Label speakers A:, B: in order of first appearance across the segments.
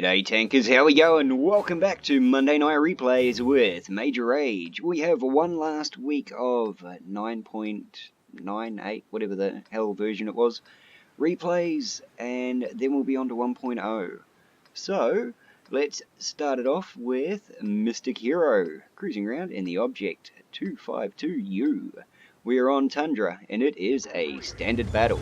A: G'day tankers, how we going? Welcome back to Monday Night Replays with Major Rage. We have one last week of 9.98, whatever the hell version it was, replays, and then we'll be on to 1.0. So, let's start it off with Mystic Hero, cruising around in the Object 252U. We are on Tundra, and it is a standard battle.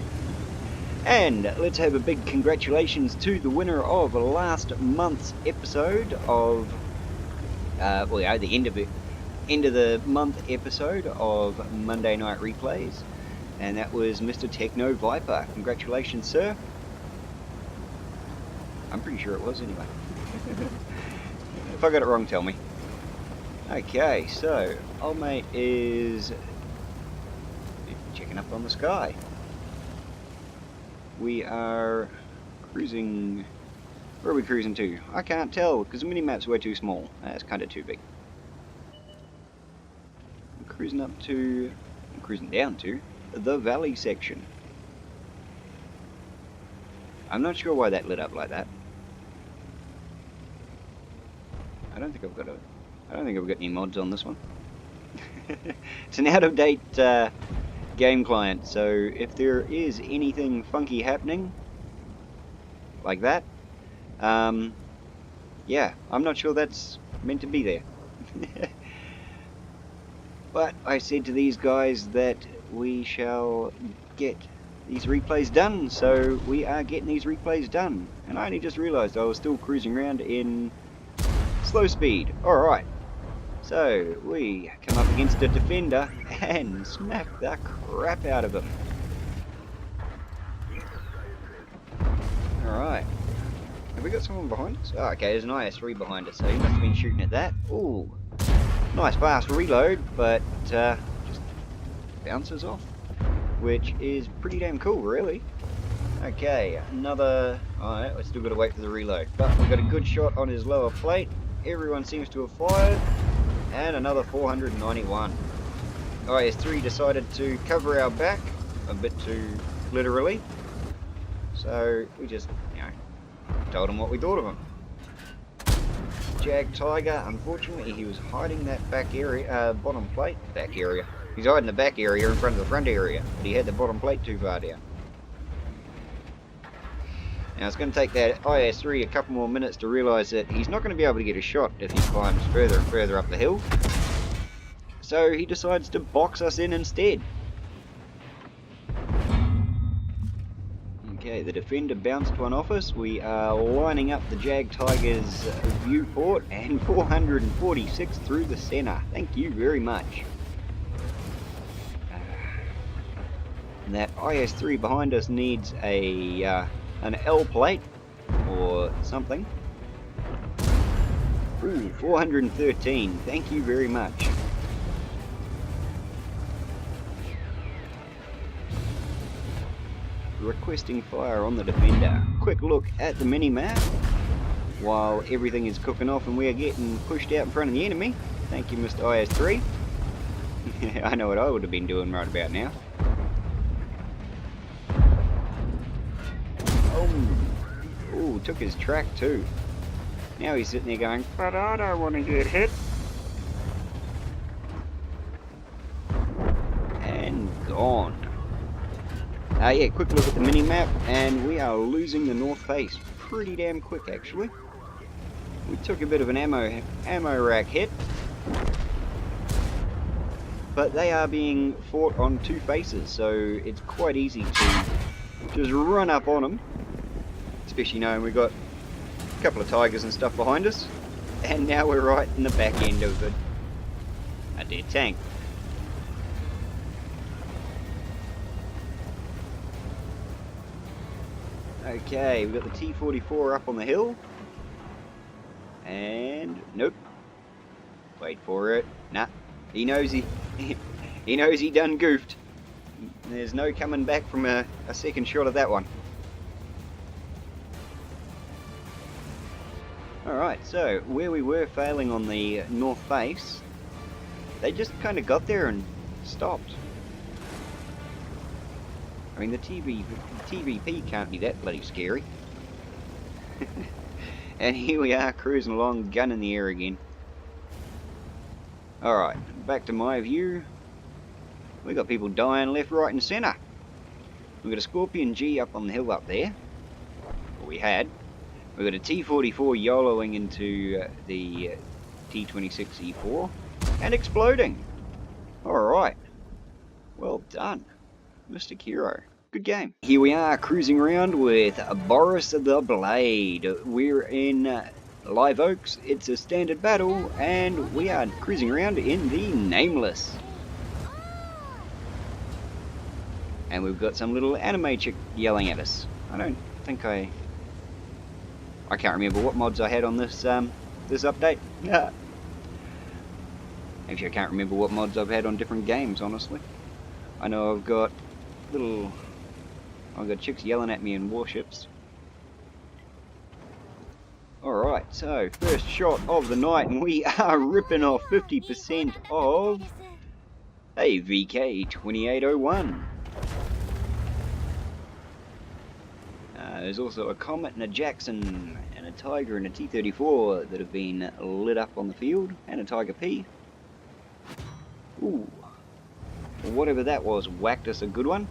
A: And let's have a big congratulations to the winner of last month's episode of, the end of the month episode of Monday Night Replays, and that was Mr. Techno Viper. Congratulations, sir. I'm pretty sure it was anyway. If I got it wrong, tell me. Okay, so old mate is checking up on the sky. We are cruising. Where are we cruising to? I can't tell because the mini-map's way too small. That's kind of too big. I'm cruising down to the valley section. I'm not sure why that lit up like that. I don't think I've got any mods on this one. It's an out-of-date game client, so if there is anything funky happening like that, yeah, I'm not sure that's meant to be there. But I said to these guys that we shall get these replays done, so we are getting these replays done, and I only just realized I was still cruising around in slow speed. Alright, so we come up against a defender and smack the crap out of him. Alright. Have we got someone behind us? Oh, okay, there's an IS-3 behind us, so he must have been shooting at that. Ooh, nice fast reload, but just bounces off, which is pretty damn cool, really. Okay, another... Alright, we've still got to wait for the reload, but we've got a good shot on his lower plate. Everyone seems to have fired. And another 491. IS-3 decided to cover our back a bit too literally, so we just, told him what we thought of him. Jag Tiger, unfortunately, he was hiding that back area, bottom plate, back area. He's hiding the back area in front of the front area, but he had the bottom plate too far down. Now it's going to take that IS-3 a couple more minutes to realise that he's not going to be able to get a shot if he climbs further and further up the hill. So he decides to box us in instead. Okay, the defender bounced one off us. We are lining up the Jag Tiger's viewport, and 446 through the centre. Thank you very much. And that IS-3 behind us needs an L plate or something. Ooh, 413. Thank you very much. Requesting fire on the defender. Quick look at the mini-map while everything is cooking off and we are getting pushed out in front of the enemy. Thank you, Mr. IS-3. I know what I would have been doing right about now. Oh, took his track too. Now he's sitting there going, but I don't want to get hit. And gone. Yeah, quick look at the mini-map, and we are losing the north face pretty damn quick, actually. We took a bit of an ammo rack hit, but they are being fought on two faces, so it's quite easy to just run up on them, especially knowing we've got a couple of tigers and stuff behind us, and now we're right in the back end of a dead tank. Okay, we've got the T-44 up on the hill. And nope. Wait for it. Nah. He knows he done goofed. There's no coming back from a second shot of that one. Alright, so where we were failing on the north face, they just kind of got there and stopped. I mean, the TVP can't be that bloody scary. And here we are cruising along, gun in the air again. Alright, back to my view. We got people dying left, right and centre. We've got a Scorpion G up on the hill up there. Or we had. We've got a T-44 YOLOing into the T-26 E4 and exploding. Alright. Well done, Mr. Hero. Good game. Here we are cruising around with Boris the Blade. We're in Live Oaks. It's a standard battle and we are cruising around in the Nameless. And we've got some little anime chick yelling at us. I don't think I can't remember what mods I had on this this update. Actually, I can't remember what mods I've had on different games, honestly. I know I've got chicks yelling at me in warships. Alright, so first shot of the night, and we are ripping off 50% of a VK2801. There's also a Comet and a Jackson and a Tiger and a T-34 that have been lit up on the field, and a Tiger P. Ooh. Whatever that was whacked us a good one.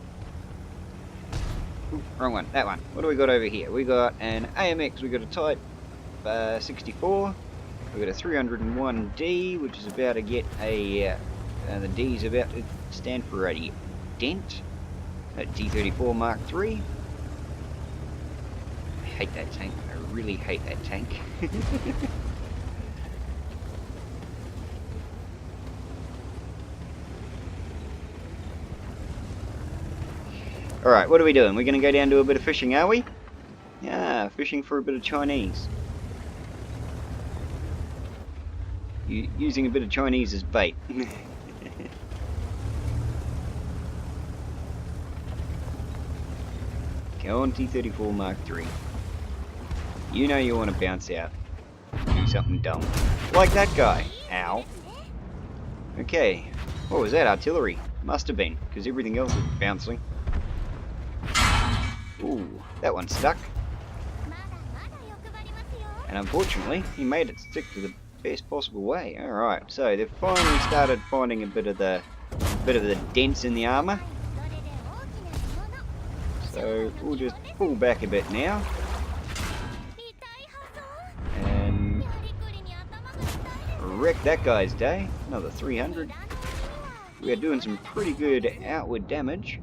A: Ooh, wrong one, that one. What do we got over here? We got an AMX, we got a Type 64, we got a 301D, which is about to get a, the D is about to stand for a dent, a T-34 Mark III. I hate that tank, I really hate that tank. Alright, what are we doing? We're going to go down to a bit of fishing, are we? Yeah, fishing for a bit of Chinese. Using a bit of Chinese as bait. Go on, T-34 Mark III. You know you want to bounce out. Do something dumb. Like that guy. Ow. Okay. What was that? Artillery. Must have been, because everything else was bouncing. Ooh, that one stuck. And unfortunately, he made it stick to the best possible way. Alright, so they've finally started finding a bit of the dents in the armour. So we'll just pull back a bit now. And wreck that guy's day. Another 300. We are doing some pretty good outward damage.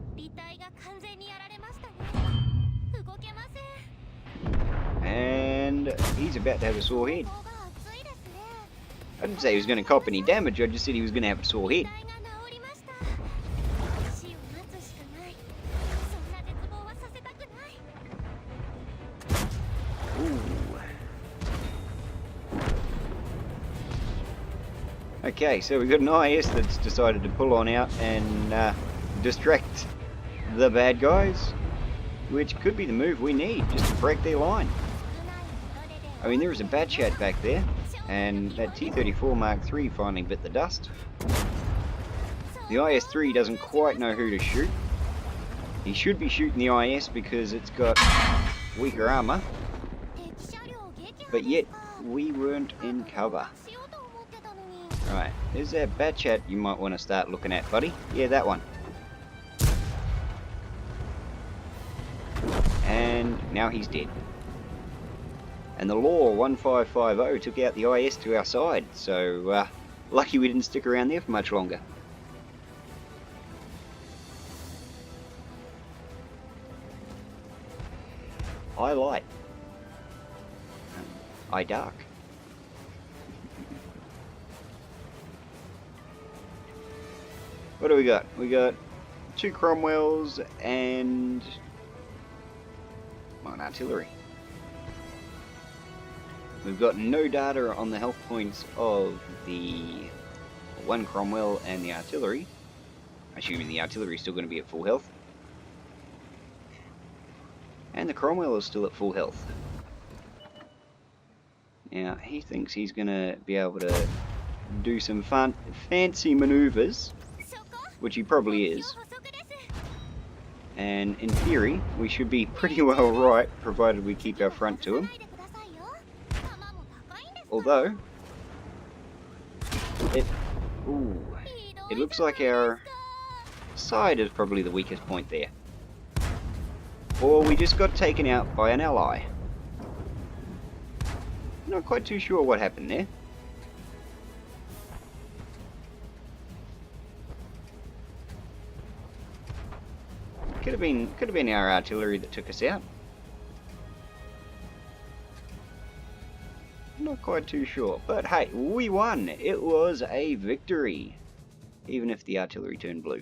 A: And he's about to have a sore head. I didn't say he was going to cop any damage, I just said he was going to have a sore head. Ooh. Okay, so we've got an IS that's decided to pull on out and distract the bad guys, which could be the move we need just to break their line. I mean, there was a bad chat back there, and that T-34 Mark III finally bit the dust. The IS-3 doesn't quite know who to shoot. He should be shooting the IS because it's got weaker armour, but yet we weren't in cover. Right, there's that bad chat you might want to start looking at, buddy. Yeah, that one. And now he's dead. And the Law 1550 took out the IS to our side, so lucky we didn't stick around there for much longer. I light. I dark. What do we got? We got 2 Cromwells and an artillery. We've got no data on the health points of the 1 Cromwell and the artillery. Assuming the artillery is still going to be at full health. And the Cromwell is still at full health. Now, he thinks he's going to be able to do some fancy maneuvers, which he probably is. And in theory, we should be pretty well right, provided we keep our front to him. Although, it looks like our side is probably the weakest point there. Or we just got taken out by an ally. Not quite too sure what happened there. Could have been our artillery that took us out. Not quite too sure, but hey, we won. It was a victory, even if the artillery turned blue.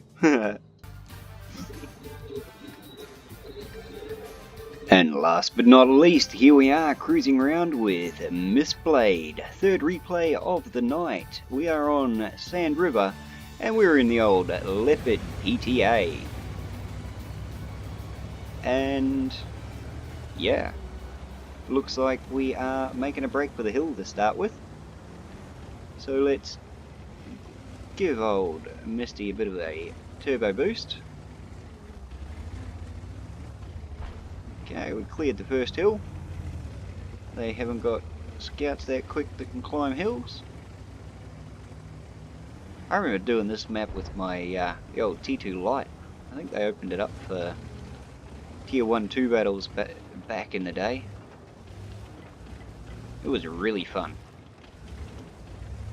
A: And last but not least, here we are cruising around with Mistblade, third replay of the night. We are on Sand River, and we're in the old Leopard PTA. And yeah, looks like we are making a break for the hill to start with. So let's give old Misty a bit of a turbo boost. Okay, we cleared the first hill. They haven't got scouts that quick that can climb hills. I remember doing this map with my the old T2 Lite. I think they opened it up for Tier 1-2 battles back in the day. It was really fun.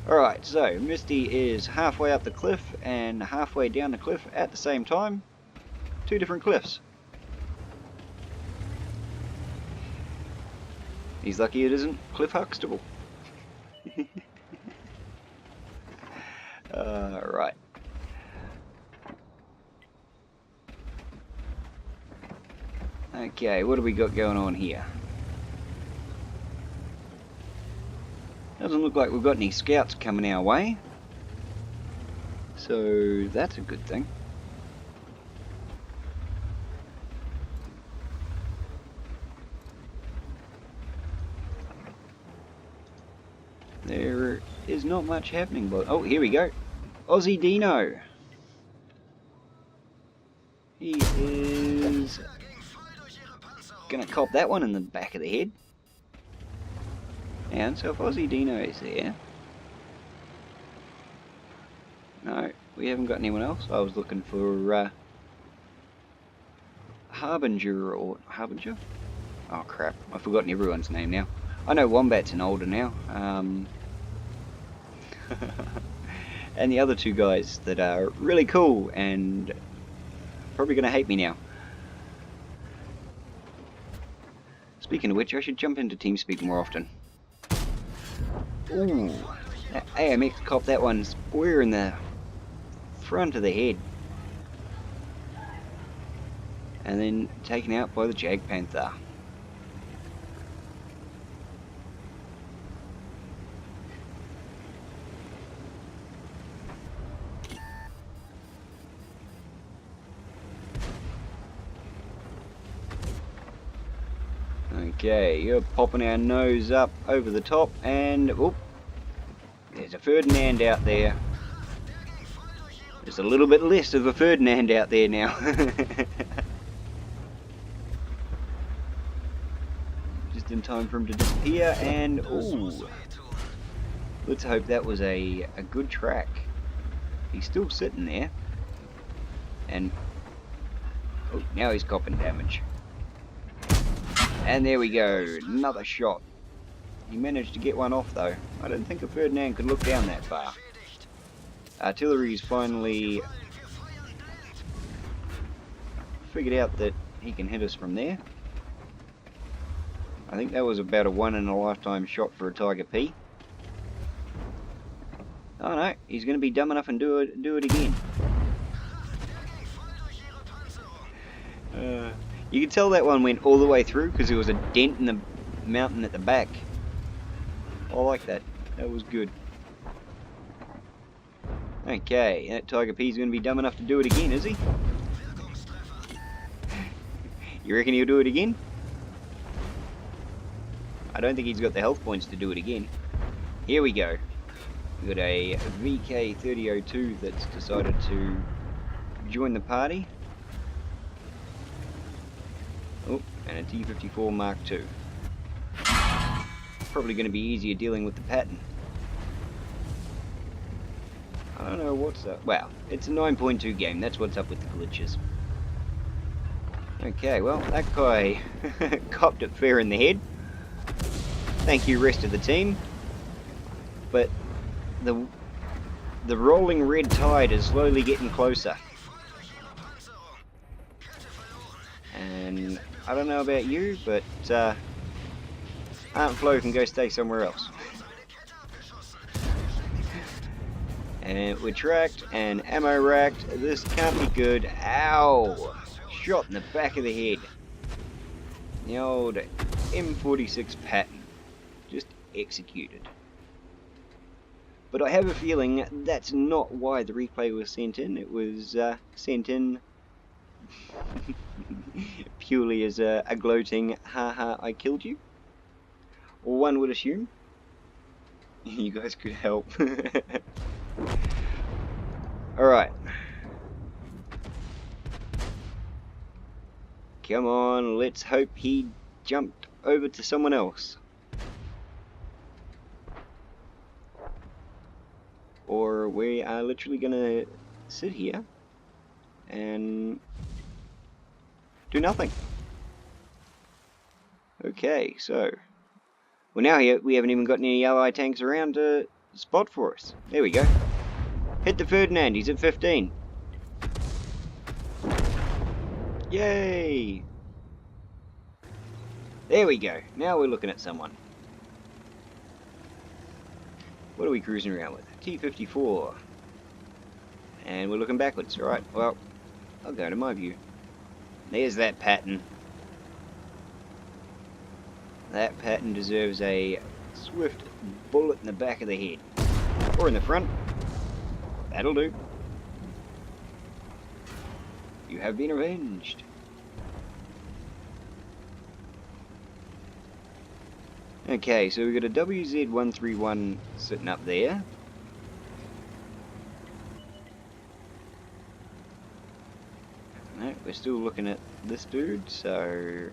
A: Alright, so Misty is halfway up the cliff and halfway down the cliff at the same time. Two different cliffs. He's lucky it isn't Cliff Huxtable. Right. Okay, what do we got going on here? Doesn't look like we've got any scouts coming our way. So that's a good thing. There is not much happening, but oh, here we go. Aussie Dino. He is gonna cop that one in the back of the head. And so if Aussie Dino is there, no, we haven't got anyone else. I was looking for Harbinger or Harbinger. Oh crap! I've forgotten everyone's name now. I know Wombat's an older now. And the other two guys that are really cool and probably going to hate me now. Speaking of which, I should jump into TeamSpeak more often. Ooh, that AMX cop that one square in the front of the head. And then taken out by the Jag Panther. Okay, you're popping our nose up over the top, and oh, there's a Ferdinand out there. There's a little bit less of a Ferdinand out there now. Just in time for him to disappear, and ooh, let's hope that was a good track. He's still sitting there, and oh, now he's copping damage. And there we go, another shot. He managed to get one off though. I don't think a Ferdinand could look down that far. Artillery's finally figured out that he can hit us from there. I think that was about a one in a lifetime shot for a Tiger P. Oh no, he's going to be dumb enough and do it again. You can tell that one went all the way through because there was a dent in the mountain at the back. I like that. That was good. Okay, that Tiger P's going to be dumb enough to do it again, is he? You reckon he'll do it again? I don't think he's got the health points to do it again. Here we go. We've got a VK3002 that's decided to join the party. Oh, and a T-54 Mark II. probably going to be easier dealing with the pattern. I don't know what's up. Wow, it's a 9.2 game. That's what's up with the glitches. Okay, well, that guy copped it fair in the head. Thank you, rest of the team. But the rolling red tide is slowly getting closer. And I don't know about you, but Aunt Flo can go stay somewhere else. And we're tracked and ammo racked. This can't be good. Ow! Shot in the back of the head. The old M46 pattern. Just executed. But I have a feeling that's not why the replay was sent in. It was sent in purely as a gloating, haha, I killed you. Or one would assume. You guys could help. Alright. Come on, let's hope he jumped over to someone else. Or we are literally gonna sit here and do nothing. Okay, so well, now here we haven't even got any ally tanks around to spot for us. There we go. Hit the Ferdinand, he's at 15. Yay! There we go. Now we're looking at someone. What are we cruising around with? T-54. And we're looking backwards. Alright, well, I'll go to my view. There's that pattern. That pattern deserves a swift bullet in the back of the head. Or in the front. That'll do. You have been avenged. Okay, so we've got a WZ-131 sitting up there. No, we're still looking at this dude, so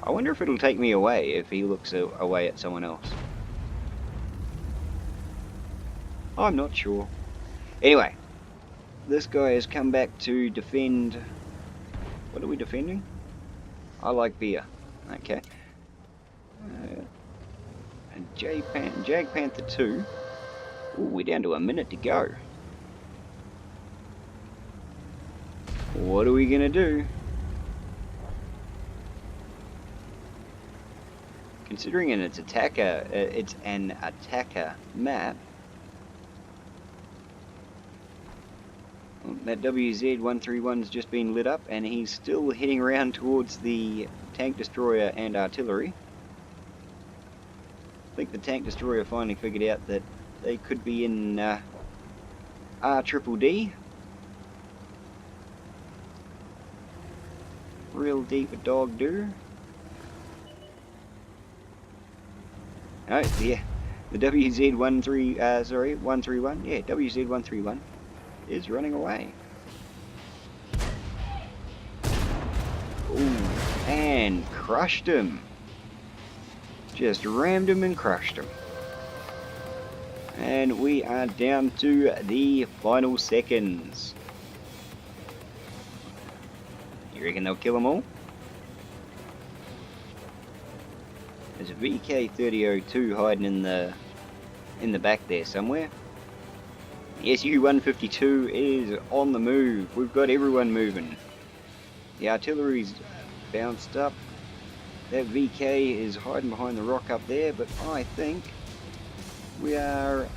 A: I wonder if it'll take me away if he looks away at someone else. I'm not sure. Anyway, this guy has come back to defend. What are we defending? I like beer. Okay. And Jag Panther 2. Ooh, we're down to a minute to go. What are we gonna do? Considering it's an attacker map. That WZ-131's just been lit up and he's still heading around towards the tank destroyer and artillery. I think the tank destroyer finally figured out that they could be in R-triple-D. Real deep dog do. Oh yeah, the WZ-131, yeah, WZ-131 is running away. Ooh, and crushed him. Just rammed him and crushed him. And we are down to the final seconds. You reckon they'll kill them all? There's a VK-3002 hiding in the back there somewhere. The SU-152 is on the move. We've got everyone moving. The artillery's bounced up. That VK is hiding behind the rock up there, but I think we are.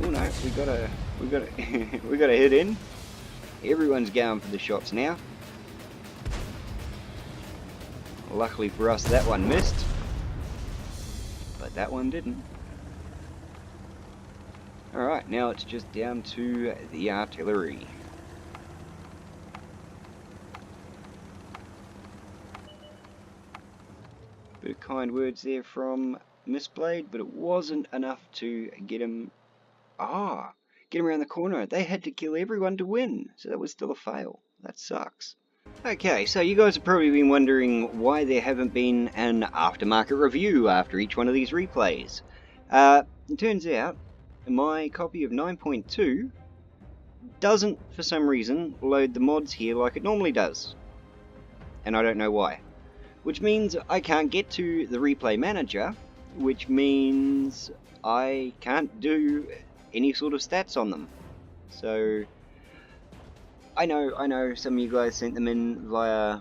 A: Oh no, we gotta we gotta hit in. Everyone's going for the shots now. Luckily for us, that one missed, but that one didn't. Alright, now it's just down to the artillery. Bit of kind words there from Missblade, but it wasn't enough to get him. get around the corner. They had to kill everyone to win, so that was still a fail. That sucks. Okay, so you guys have probably been wondering why there haven't been an aftermarket review after each one of these replays. It turns out my copy of 9.2 doesn't, for some reason, load the mods here like it normally does. And I don't know why. Which means I can't get to the replay manager, which means I can't do any sort of stats on them. So I know some of you guys sent them in via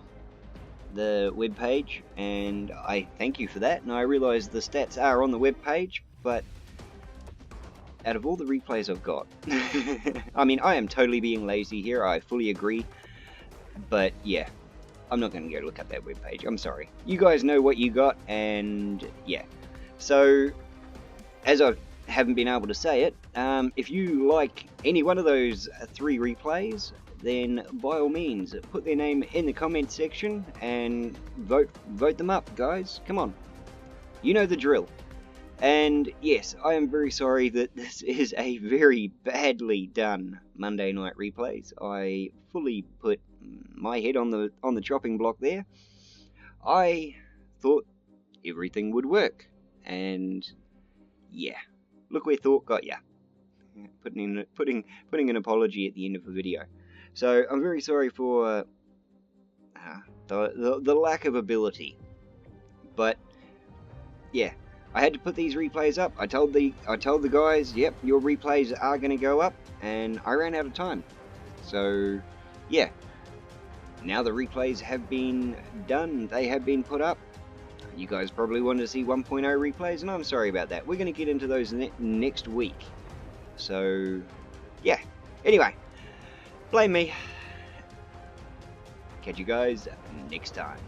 A: the web page, and I thank you for that, and I realise the stats are on the web page, but out of all the replays I've got, I mean, I am totally being lazy here, I fully agree, but yeah, I'm not going to go look up that web page, I'm sorry. You guys know what you got, and yeah. So, as I haven't been able to say it, if you like any one of those 3 replays, then by all means, put their name in the comment section and vote them up, guys. Come on. You know the drill. And yes, I am very sorry that this is a very badly done Monday Night Replays. I fully put my head on the chopping block there. I thought everything would work. And yeah, look where thought got ya. Putting an apology at the end of the video. So I'm very sorry for the lack of ability, but yeah, I had to put these replays up. I told the guys, yep, your replays are going to go up, and I ran out of time. So yeah, now the replays have been done. They have been put up. You guys probably wanted to see 1.0 replays, and I'm sorry about that. We're going to get into those next week. So yeah. Anyway. Blame me. Catch you guys next time.